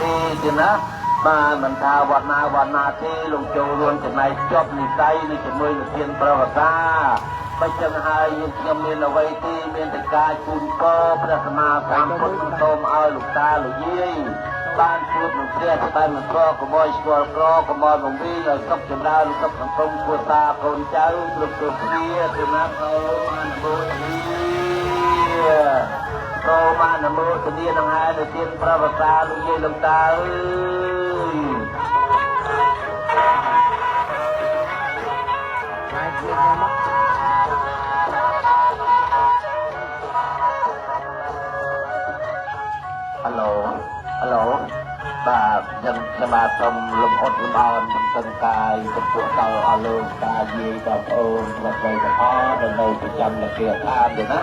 ទេទៀតណាបាទមិនថាវត្តណាទេលោកចូលរួមចំណែកជាប់និស័យនេះជាមួយនឹងធានប្រវត្តិបើចឹងហើយយើងខ្ញុំមានអ្វីទេមានតែការជូនពរព្រះសម្មាសម្ពុទ្ធសូមឲ្យលោកតាលោកយាយបានជួបនឹងព្រះតែមិនក្រកុំឲ្យស្គាល់ក្រកុំឲ្យរំវីឲ្យសុខចម្រើនសុខសង្គមគួរតាកូនចៅគ្រប់គ្នាទៅណាទៅអនុមោទនាសូមអនុមោទនានឹងហើយទៅទានប្រវត្តិលោកយាយលោកតាអើយបាយជាមកហឡូបាទខ្ញុំបាទសូមលំអត់លំអរទាំងទាំងកាយចំពោះដល់អស់លោកតាយាយបងប្អូនប្រពៃទាំងអស់ដែលនៅប្រចាំនៅគេឋានទេណា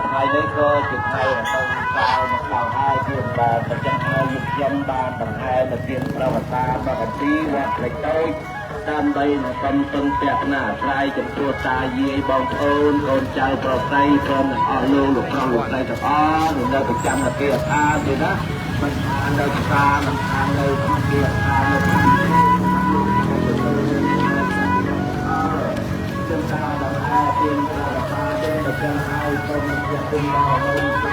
ថ្ងៃនេះក៏ជាថ្ងៃរដូវកាលមកដល់ហើយគឺបាទប្រចាំហើយខ្ញុំបានបង្ហាញនៅទានប្រវត្តិសាស្ត្របកទីវត្តលេខតូចដើម្បីនឹងកំពុងពាក់ណាស្រ័យចំពោះតាយាយបងប្អូនកូនចៅប្រពៃព្រមទាំងអស់លោកលោកប្រុសលោកស្រីទាំងអស់នៅប្រចាំនៅគេឋានទេណាមិនថានៅផ្សារមិនថានៅក្នុងគេថានៅក្នុងចឹងថាដល់ហើយទានប្រវត្តិសាស្ត្រដែលប្រចាំហើយសូមជាគុំដល់នៅប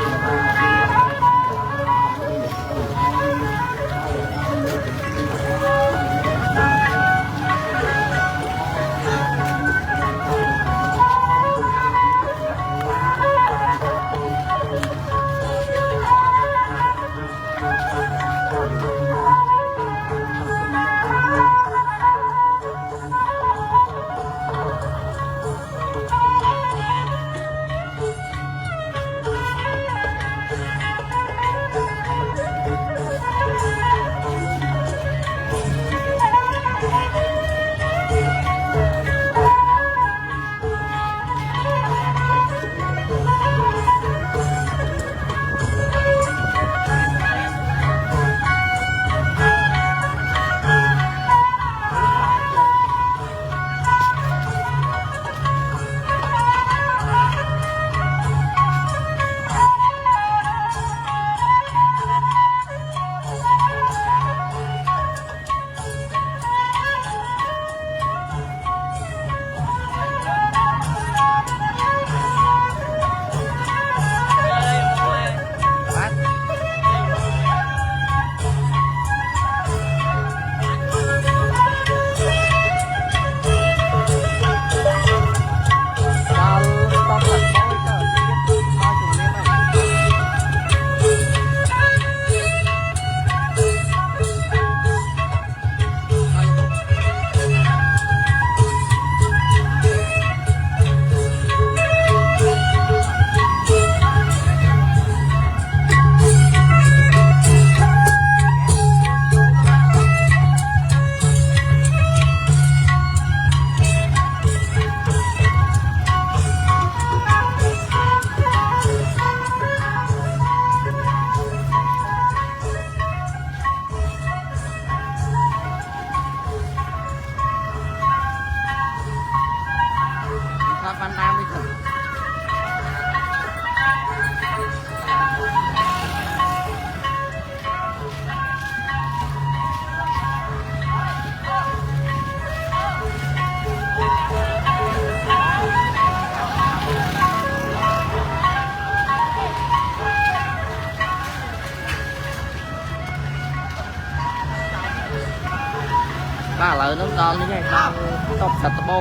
ាទឥឡូវនោះដល់នេះហើយដល់តបសត្វត្បូ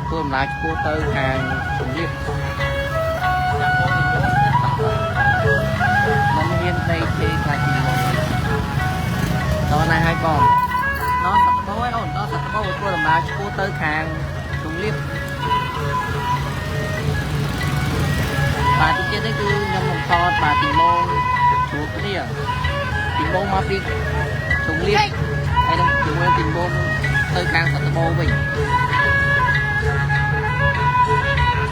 ធ្វើដំណើរឆ្ពោះទៅខាងជំរាបមិនមានដីទេខ្លាចពីដល់ណាហើយបងដល់សត្វត្បូហើយអូនដល់សត្វត្បូធ្វើដំណើរឆ្ពោះទៅខាងជំរាបបាទទីទៀតនេះគឺខ្ញុំនឹងថតបាទពីម៉ោងជួបគ្នាពីម៉ោងមកពីជំរាបហើយនឹងជាមួយពីម៉ោងទៅខាងសត្វត្បូវិញ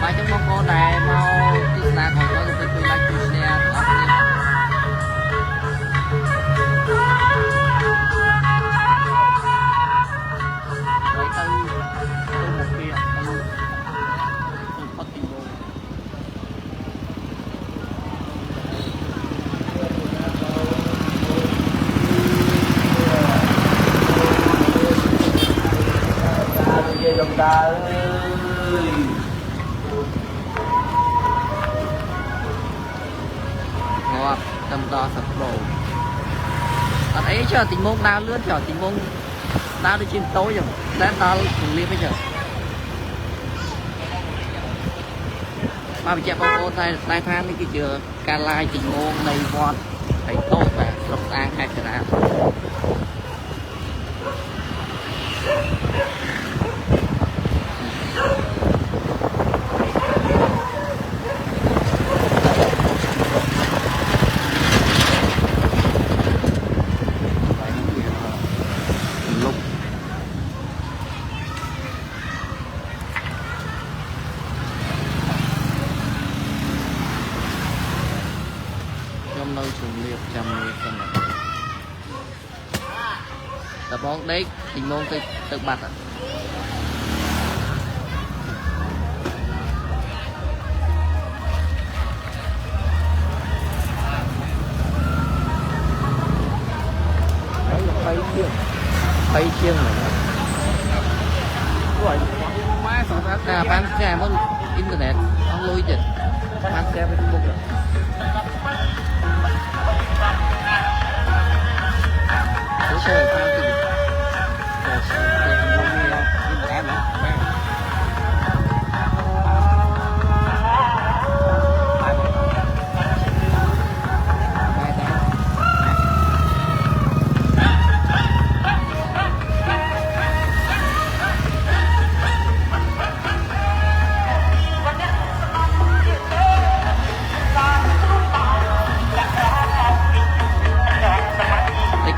បាទចឹងបងប្អូនដែលមកទស្សនាของtôiគឺជួយ like ជួយ share ដល់អស់គ្នា តាអើយងាប់តាមដល់សាប់ឡូអត់អីចុះទីមុំដើរលឿនចុះទីមុំដើរដូចជាម៉ូតូចឹងតែដល់ពលាបអីចឹងមកបញ្ជាក់បងប្អូនតែថានេះគឺជាការឡាយទីមុំនៃវត្តហើយតូចបាទស្រុកស្អាងខេត្តចរាបខ្ញុំនៅជំរាបចាំនេះសិនតែបងដេកទីមុំទៅបាត់bay chiêng này rồi má sợ ra cả bán xe mới internet không lui dịch bán xe với Facebook rồi cái xe bán cái gì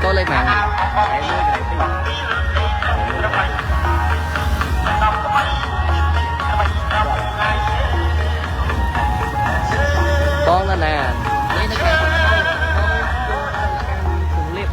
có lấy mạng con nè lấy nó ra cùng liệp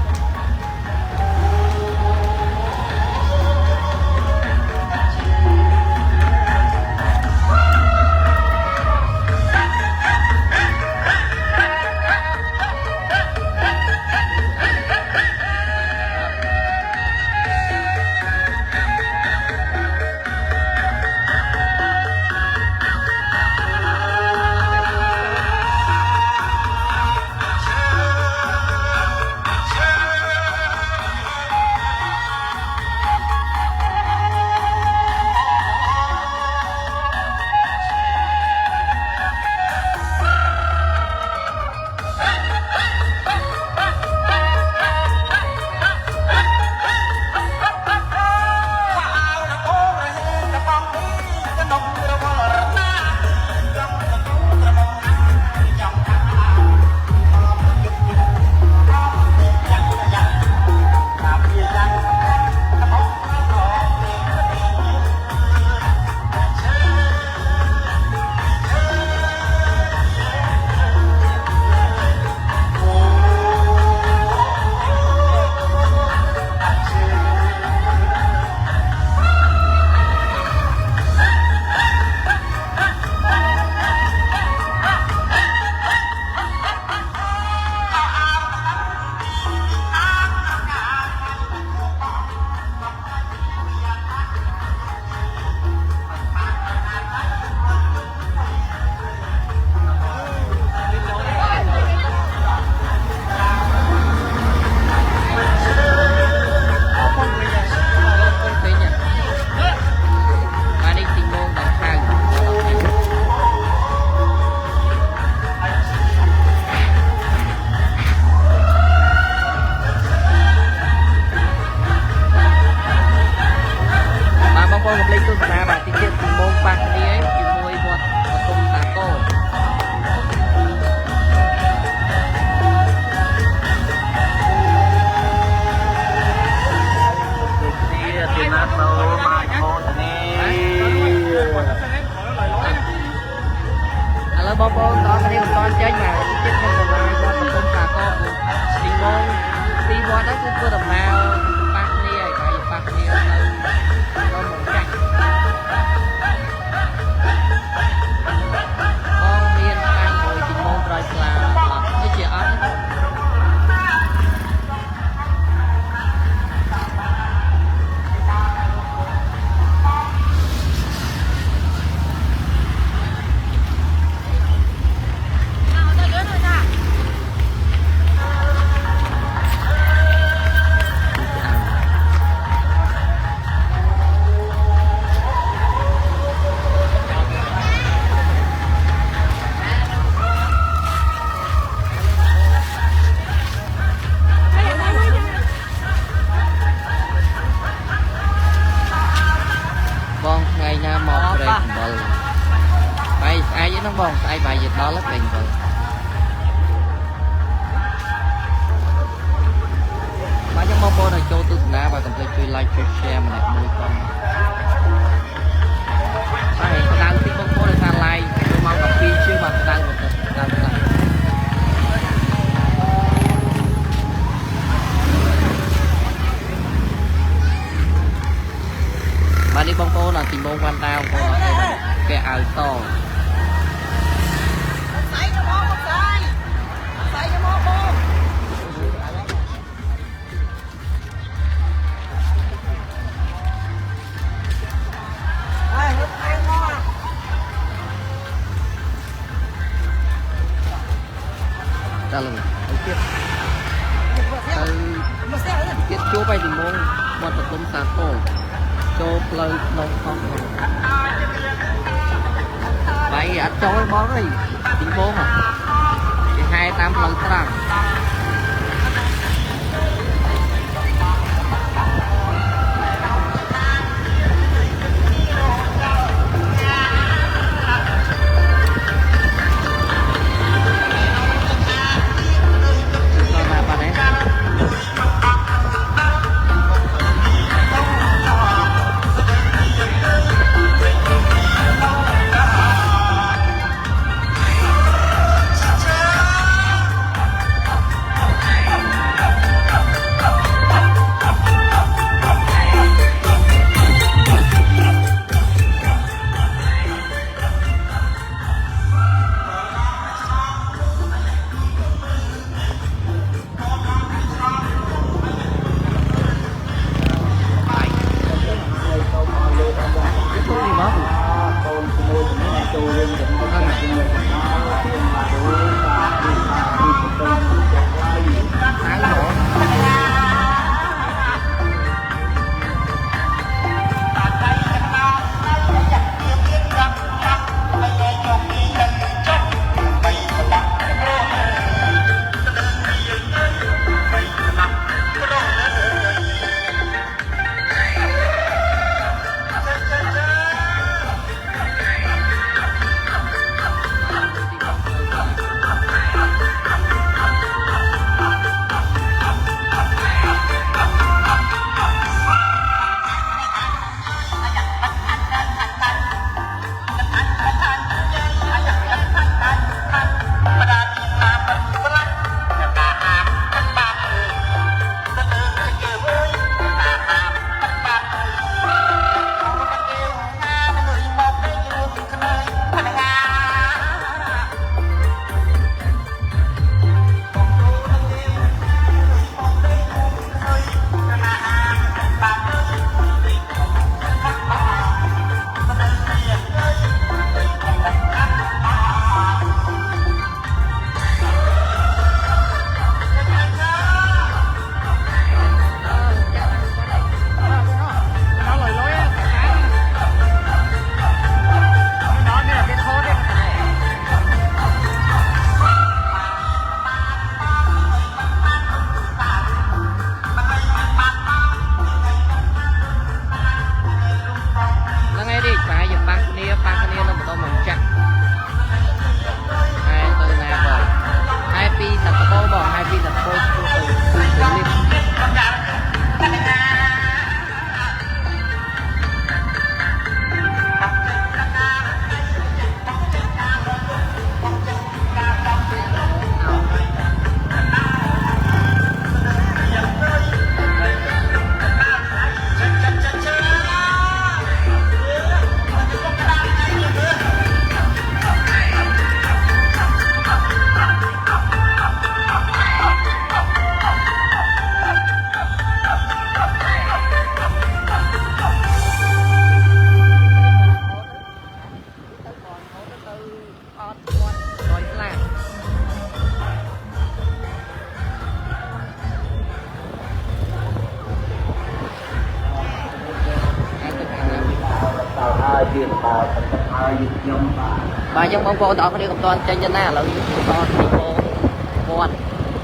បងប្អូនតោះគ្នាបន្តចេញមកទៀតខ្ញុំក៏ឡាយវត្តបទុមតាកោទីមកទីវត្តហ្នឹងគឺធ្វើដំណើរប៉ះគ្នាហើយបាយប៉ះគ្នានៅក្នុងមកចាក់បងមានខាងមួយទីមកត្រយស្លាអត់នេះជាអត់ បងស្អែកបាយយដល់ទៅវិញទៅបាទខ្ញុំបងប្អូនឲ្យចូលទស្សនាបាទកុំភ្លេចជួយ like ជួយ share ម្នាក់មួយផងបាទក្តៅទីបងប្អូនឲ្យថា like ចូលមក12ជាងបាទក្តៅមកទៅក្តៅខ្លាំងបាទនេះបងប្អូនទីបងវ៉ាន់ដាបងប្អូនអត់ទេបាទគេអាវតដល់ហើយទៀតទៀតជួបไปទីមកវត្តបទុមសាគរចូលផ្លូវក្នុងខំបាយអត់ចូលបងអើយទីមកគេហែតាមផ្លូវត្រង់ទៀតបាទហើយខ្ញុំបាទខ្ញុំបងប្អូនទាំងអស់គ្នាកុំតន់ចេញទៅណាឥឡូវយើងបន្តទីមកវត្ត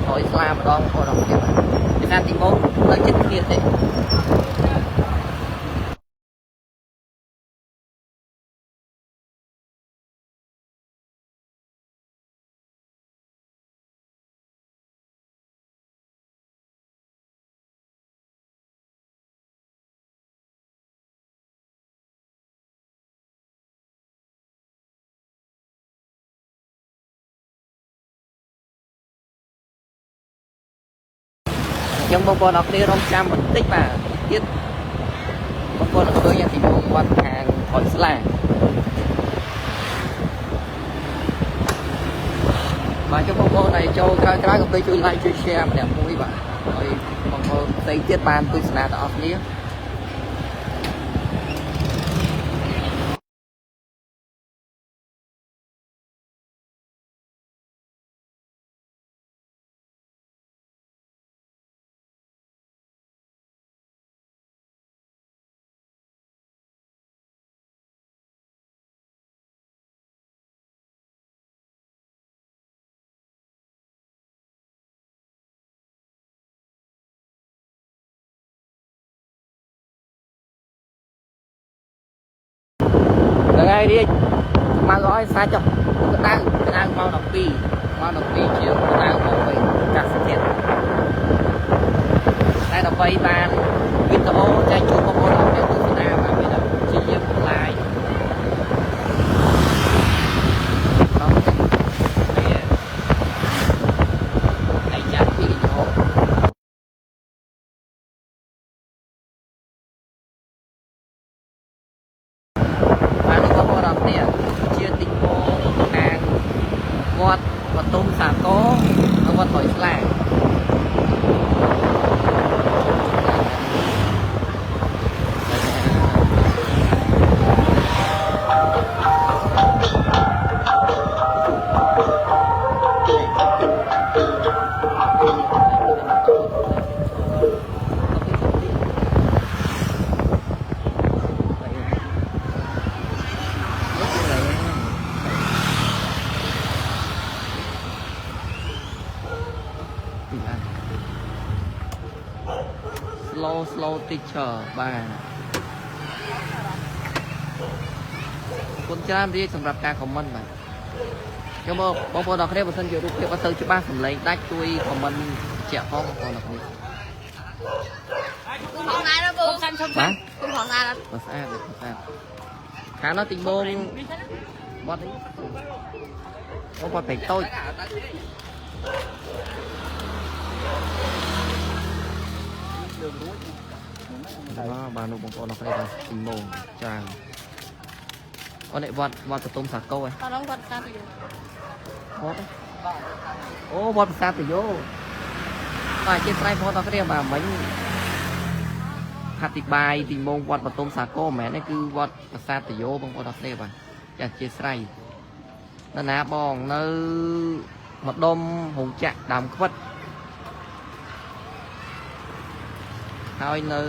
ហើយស្លាម្ដងបងប្អូនអរគុណបាទពីណាទីមកនៅចិត្តគ្នាទេ nhưng bông bồn học đi rong trăm một tích mà tiết bông bồn học tôi thì bông bồn hàng khỏi là và cho bông bồn này cho cái công ty chui like chui share mà đẹp mũi bạn rồi bông bồn tây tiết ban tôi là đó nhé ngày đi mà gói xa chọc cái đang mau đọc pi chiều cái đang mau về các sự kiện đây là vây bàn video chạy chụp một con đọc theo từ nào mà bây giờ chỉ nhiệm lại đó này chắc bị chỗ chia tình cô hàng quạt và tôm xả có quạt thổi là slow teacher បាទគុណច្រើនទេសម្រាប់ការ comment បាទខ្ញុំបងប្អូនទាំងគ្នាបើសិនជារូបភាពអត់ទៅច្បាស់សម្លេងដាច់ជួយ comment ជាក់ផងបងប្អូនទាំងគ្នាគុំផងណាដល់បងខាន់ឈប់បាទគុំផងណាដល់ស្អាតខាងនោះទីបងបត់នេះបងបត់ពេកតូចបាទលោកបងប្អូនអរគុណបាទទីម៉ងចាអូនេះវត្តបតុមសាគរហ៎តោះវត្តសាទយោវត្តអូវត្តសាទយោបាទជាស្រ័យបងប្អូនអរគុណបាទមិញអធិប្បាយទីម៉ងវត្តបតុមសាគរមិនមែនទេគឺវត្តប្រាសាទយោបងប្អូនអរគុណបាទចាជាស្រ័យនៅណាបងនៅម្ដុំរោងចក្រដើមខ្វិតហើយនៅ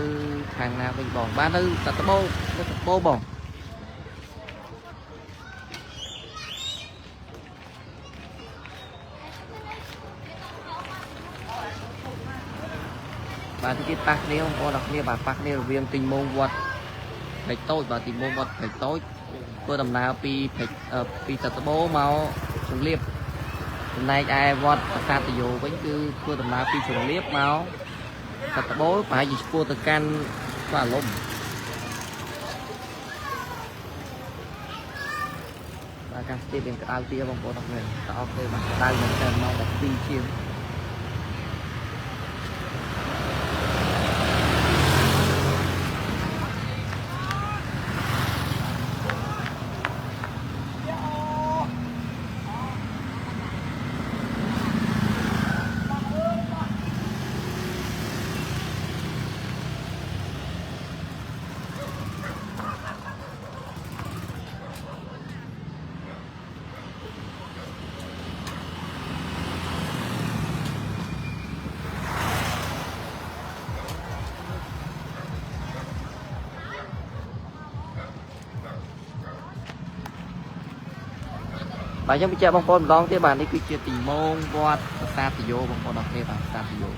ខាងណាវិញបងបាននៅតត្បូបងបាទទីប៉ះគ្នាបងប្អូនអរគ្នាបាទប៉ះគ្នារវាងទីម៉ងវត្តពេជ្រតូចបាទទីម៉ងវត្តពេជ្រតូចធ្វើដំណើរពីតត្បូមកជង្លៀបចំណែកឯវត្តប្រាសាទយោវិញគឺធ្វើដំណើរពីជង្លៀបមកតត្បូប្រហែលជាឆ្ពោះទៅកាន់ស្វាលំបាទការស្ទាបរៀងក្តៅទៀតបងប្អូនអរគុណតអរគុណបាទក្តៅមែនតើម៉ោង12ជាងបាទខ្ញុំបញ្ជាក់បងប្អូនម្ដងទៀតបាទនេះគឺជាទីម៉ងវត្តប្រាសាទយោបងប្អូនអរគ្នាបាទប្រាសាទយោ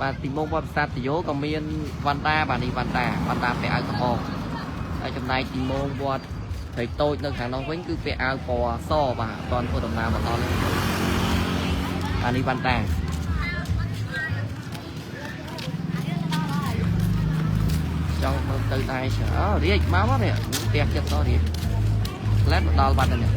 បាទទីម៉ងវត្តប្រាសាទយោក៏មានវណ្ណតាបាទនេះវណ្ណតាពាក់អាវក្រហមហើយចំណែកទីម៉ងវត្តព្រៃតូចនៅខាងនោះវិញគឺពាក់អាវពណ៌សបាទអត់ធ្វើដំណើរមកដល់នេះវណ្ណតាចង់មើលទៅដែររៀបមកនេះផ្ទះចិត្តដល់រៀបឡែតដល់បាត់នេះ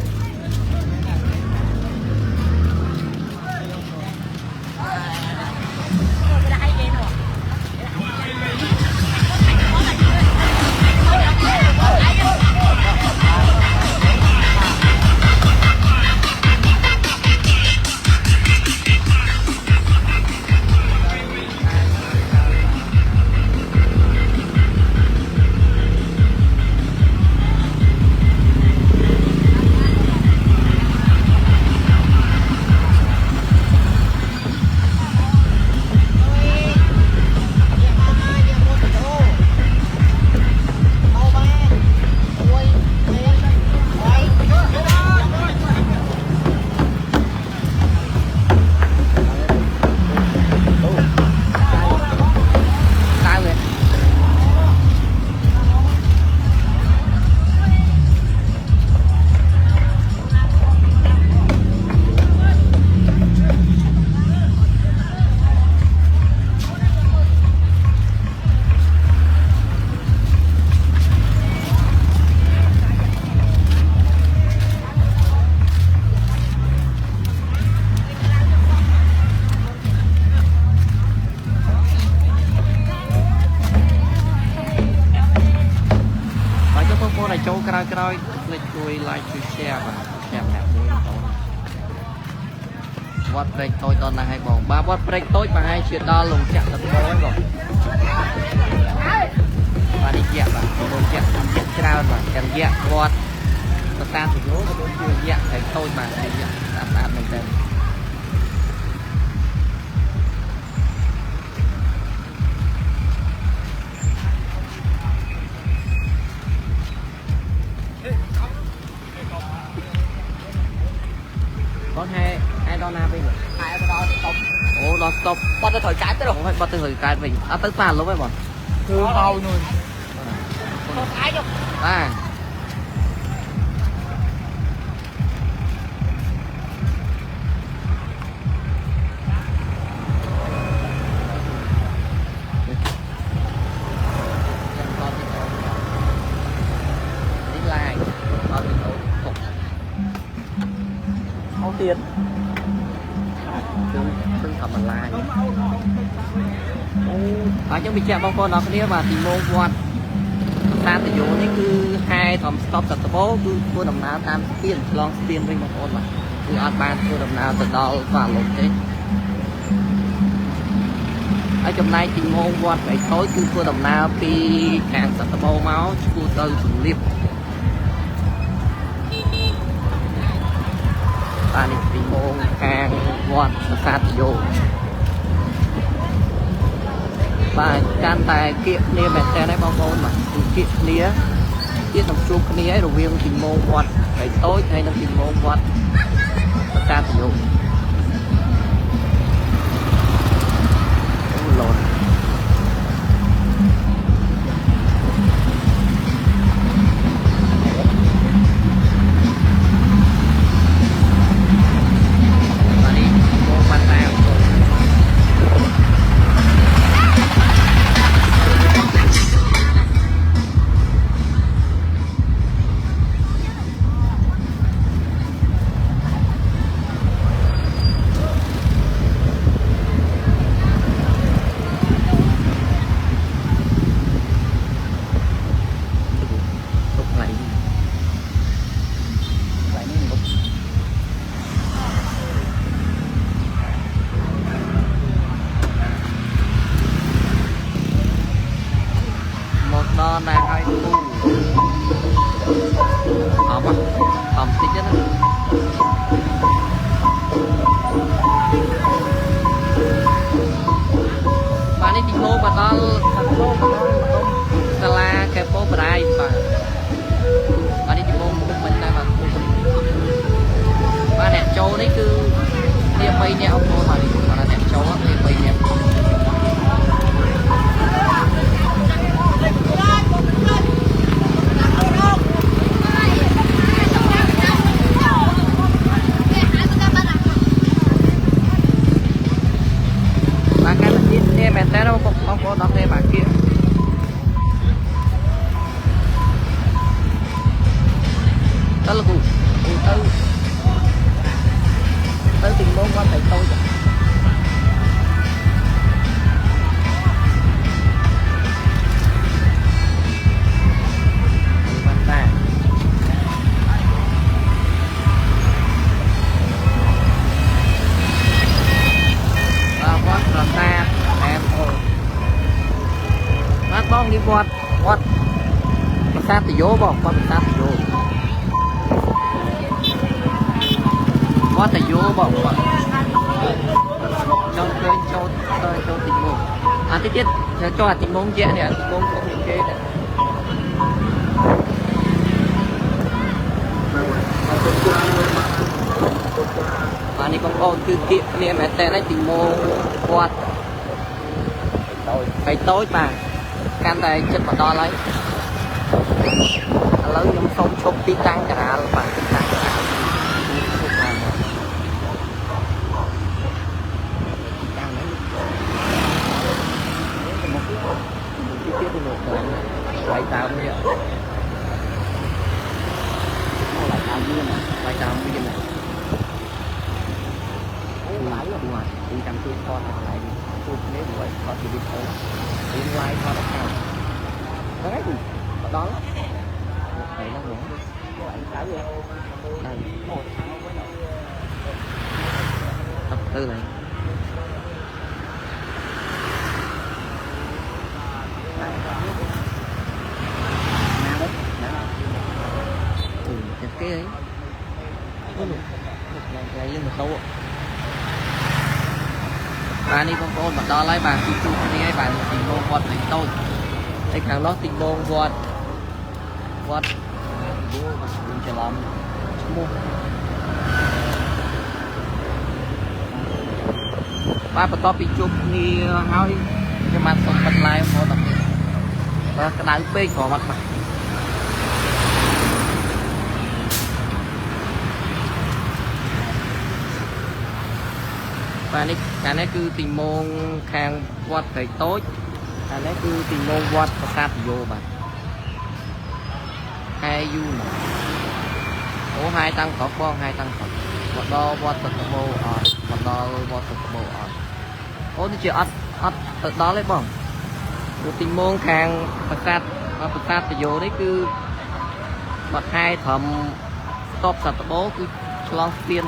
ក្រោយលេចជួយ like ជួយ share បាទ share ម្នាក់មួយបងវត្តព្រែកតូចដល់ណាស់ឲ្យបងបាទវត្តព្រែកតូចប្រហែលជាដល់លំចាក់ទឹកបោហើយបងបាទនេះជាបាទលំចាក់ច្រើនបាទទាំងយៈវត្តប្រសាទសយោក៏ដូចជាយៈព្រែកតូចបាទយៈស្អាតមែនតើcon hai đo na bây giờ hai đo stop ồ đo stop bắt tới thời cái tới rồi phải bắt tới thời cái mình tới pha lúc ấy bọn cứ bao luôn con cái đâu à tiềnซึ่งทำมันลายchẳng bị chạm bong con nó cái mà thì môn quạt ta thì vôนี่คือhai thầm stop tập bố cứ cua đầm nào tam tiền long tiền với một con mà cứ ăn ban cua đầm nào từ đó và lột thế ở trong này thì môn quạt phải tối cứ cua đầm nào khi càng tập bố máu cua từ sùng liệp và đi tìm môn càng vọt sát vô và can tài kiệm nia mẹ xe này bao môn mà kiệm nia tiết nằm chuông nia ấy rồi viên tìm môn vọt phải tối hay nó tìm môn vọt sát vô lột đó là hai khu ẩm tí nhất và đi tìm mô và đó là cái phố bà đai và đi tìm mô một mình đây mà và đẹp châu đấy cứ đi bay nha ông thôi mà đi mà là đẹp châu á đi bay nha mẹ té đâu không có đọc thêm bạn kia đó là cụ tới tình môn quan thầy tôi rồi bong đi quạt sát thì vô bong quạt sát thì vô quạt thì vô bong quạt cho tình môn à tiết cho tình môn dễ nè tình môn không những cái này và này con cứ kiệm nè mẹ tên lấy tình môn quạt phải tối mà can tay chất vào to lấy lớn giống sông chốt tí tăng cả là bằng tí tăng cả quay tao bây giờ quay tao như này quay tao như này lái ở ngoài đi cầm tôi con lại tôi nếu vậy có thì đi thôi đi ngoài qua đất nào đấy đó lắm thấy lắm rồi tập tư này cái ấy cái lên một tô bà đi con mà đo lấy bà chú chú đi ấy bà tình môn vọt thành tôi đây càng nó tình môn vọt vọt đừng chờ lắm mua ba bắt top đi chụp đi hỏi cái mặt sống bật lại một tập và cái đá bê của mặt mặt và này cái này cứ tình môn khang vọt phải tối cái này cứ tình môn vọt và sát vô bà hai du mà ố hai tăng có con hai tăng có một đo vọt thật bộ một đo vọt thật bộ ố thì chỉ ắt thật đó lấy bỏng một tình môn khang và sát thì vô đấy cứ bật hai thầm stop sạch bố cứ long phiên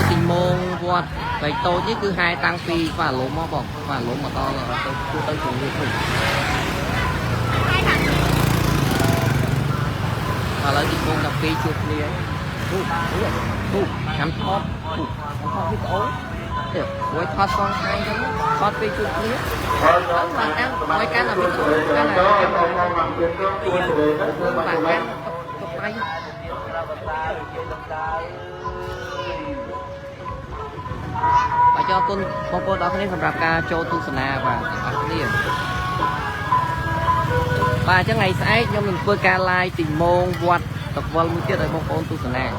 tình môn vọt vậy tôi chứ cứ hai tăng phi và lỗ mó bọc và lỗ mà to là tôi tới cùng như thế và lấy tình môn đập phi chụp đi ấy chấm thoát biết ối với thoát con hai đó thoát phi chụp đi đó là đang mấy cái là biết cái là bạn ăn tay và cho con bông cô đó cái nàyสำหรับการโจตุสนาvà cácเนี่ยvà chắc ngày sáng nhóm mình vừa ca lai tình môn vọt tập vân mới tiết ở bông cô tu sנה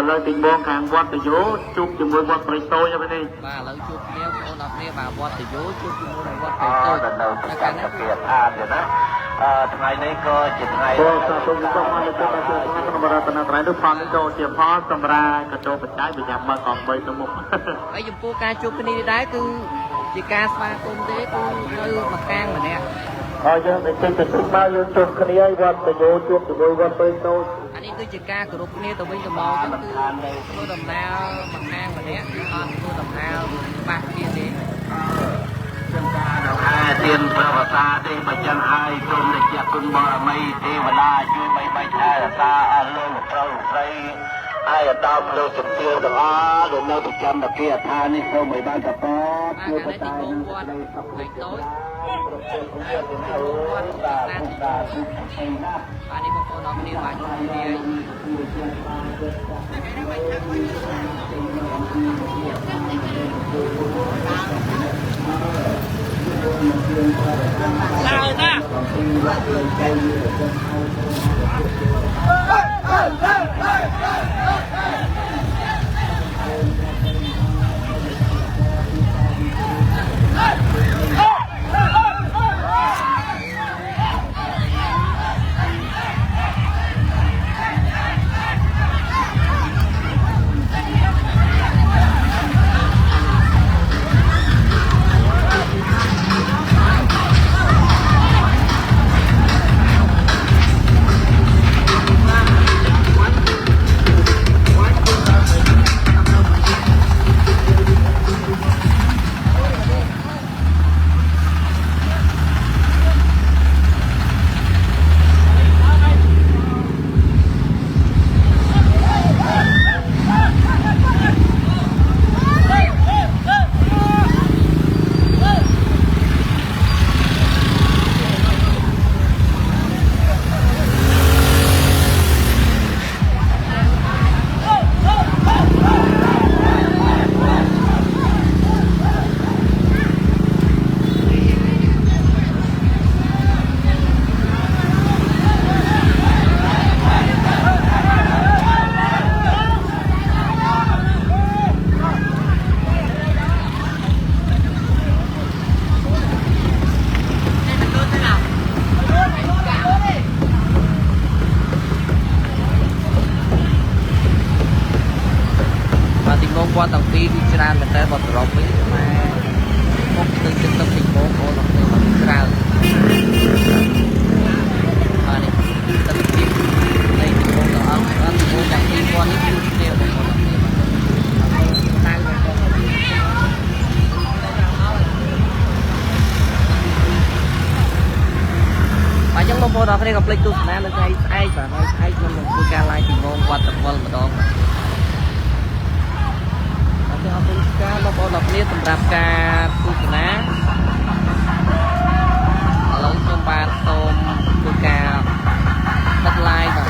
lời tình môn càng vọt từ dỗ chụp chụp môi vọt tới tôi cho bên đây và lời chụp nêu cô đọc nêu và vọt từ dỗ chụp chụp môi vọt tới tôi lần đầu tiên càng đặc biệt rồi đóថ្ងៃនេះក៏ជាថ្ងៃសូមសូមអរគុណដល់ក្រុមរដ្ឋាភិបាលនោះផងចូលជាផលសម្រាប់កដោបច្ច័យប្រចាំមើលកង3ទៅមុខហើយចំពោះការជួបគ្នានេះដែរគឺជាការស្វាគមន៍ទេគឺនៅមកខាងម្នាក់ហើយយើងទៅទៅមកយើងជួបគ្នាឲ្យវត្តទៅយោជួបជាមួយវត្តទៅតូចអានេះគឺជាការគោរពគ្នាទៅវិញទៅមកចឹងគឺធ្វើដំណើរមកខាងម្នាក់គឺអត់ធ្វើដំណើរបាក់គ្នាទេទៀនប្រវត្តិទេបើចឹងហើយគុំនៃជាគុណបរមីទេវតាជួយបីបីថែរក្សាអស់លោកប្រុសស្រីហើយអតោលោកជំទាវទាំងអស់ដែលនៅប្រចាំតាគីអថានេះសូមឲ្យបានកប៉ជួយបតាវត្តលេខតូចបាទនេះបងប្អូនអរគ្នាបាទជួយគ្នាឡើយណាវត្តទាំងពីរគឺច្រើនមែនតើវត្តសរុបវិញតែ មុខទៅចិត្តទៅពីមុខបងប្អូនអរក្រៅហើយនេះទឹកពីនៃបងប្អូនអត់បងจากទី1នេះគឺគ្នាបងប្អូនតែបងប្អូនអញ្ចឹងបងប្អូនអរគ្នាក៏ភ្លេចទស្សនានៅថ្ងៃស្អែកបាទថ្ងៃស្អែកខ្ញុំនឹងធ្វើការ live ពីម៉ោងវត្តតវល់ម្ដងបាទអរគុណការបងប្អូនអរគ្នាសម្រាប់ការទស្សនាឥឡូវខ្ញុំបាទសូមធ្វើការបិទ live បាទ